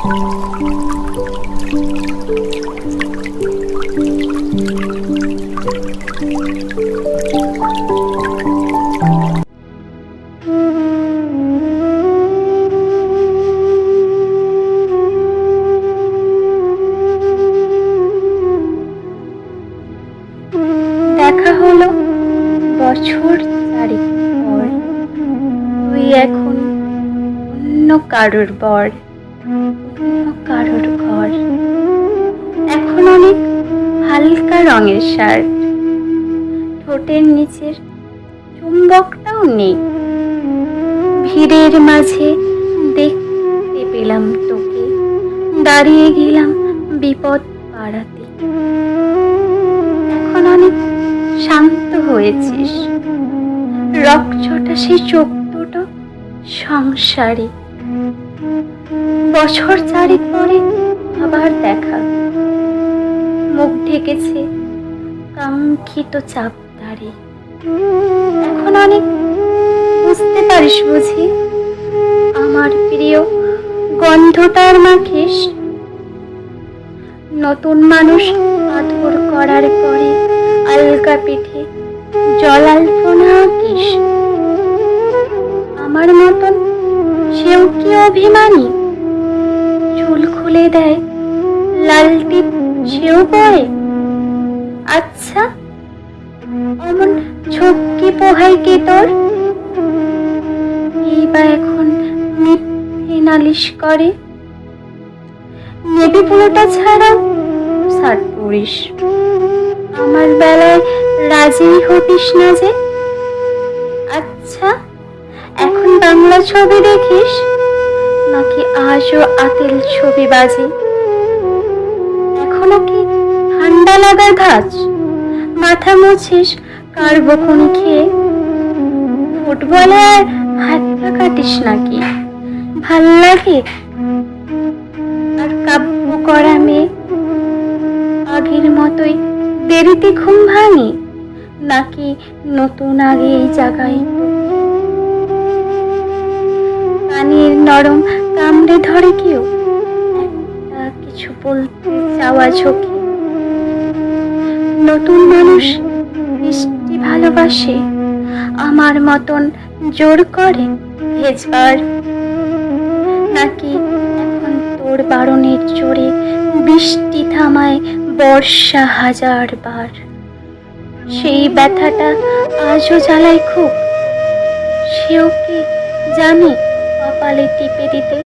দেখা হলো বছর 4 পর। তুই এখন অন্য কারোর বর, অন্য কারোর ঘর। এখন অনেক হালকা রঙের শার্ট, ঠোঁটের নিচের চুম্বকটাও নেই। ভিড়ের মাঝে দেখতে পেলাম তোকে, দাঁড়িয়ে গেলাম বিপদ পাড়াতে। এখন অনেক শান্ত হয়েছিস, রকচটা সেই চোখ দুটো সংসারে। বছর 4 পরে আবার দেখা, মুখ ঢেকেছে কাঙ্ক্ষিত চাপদারে। এখন অনেক বুঝতে পারিস বুঝি আমার প্রিয় গন্ধটার মাখিস। নতুন মানুষ আদর করার পরে আলগা পিঠে জলাল্পনা আঁকিস। আমার মতন সেও কি অভিমানী? চুল খুলে দেয়, লাল টিপ সেও পরে। আচ্ছা, অমন ঝক্কি পোহাই কে তোর? এই বা এখন মিথ্যে নালিশ করে। নেবি পুরোটা ছাড়া শার্ট পরিস, আমার বেলায় রাজি হতিস না যে। আচ্ছা, এখন বাংলা ছবি দেখিস নাকি আজও আতেল ছবি বাজে? এখনো কি ঠান্ডা লাগার ধাঁচ? মাথা মুছিস কার বকুনি খেয়ে? ফুটবলে আর হাতটা কাটিস নাকি? ভাল লাগে আর কাব্য করা মেয়ে? আগের মতোই দেরিতে ঘুম ভাঙি নাকি নতুন আগে এই জায়গায়? কানের নরম কামড়ে ধরে কেউ একটা কিছু বলতে চাওয়া ঝোঁকে। নতুন মানুষ মিষ্টি ভালোবাসে, আমার মতন জোর করে ভেজবার? নাকি এখন তোর বারণের জোরে বৃষ্টি থামায় বর্ষা 1000 বার? সেই ব্যথাটা আজও জ্বালায় খুব, সেও কি জানে কপালে টিপে দিতে?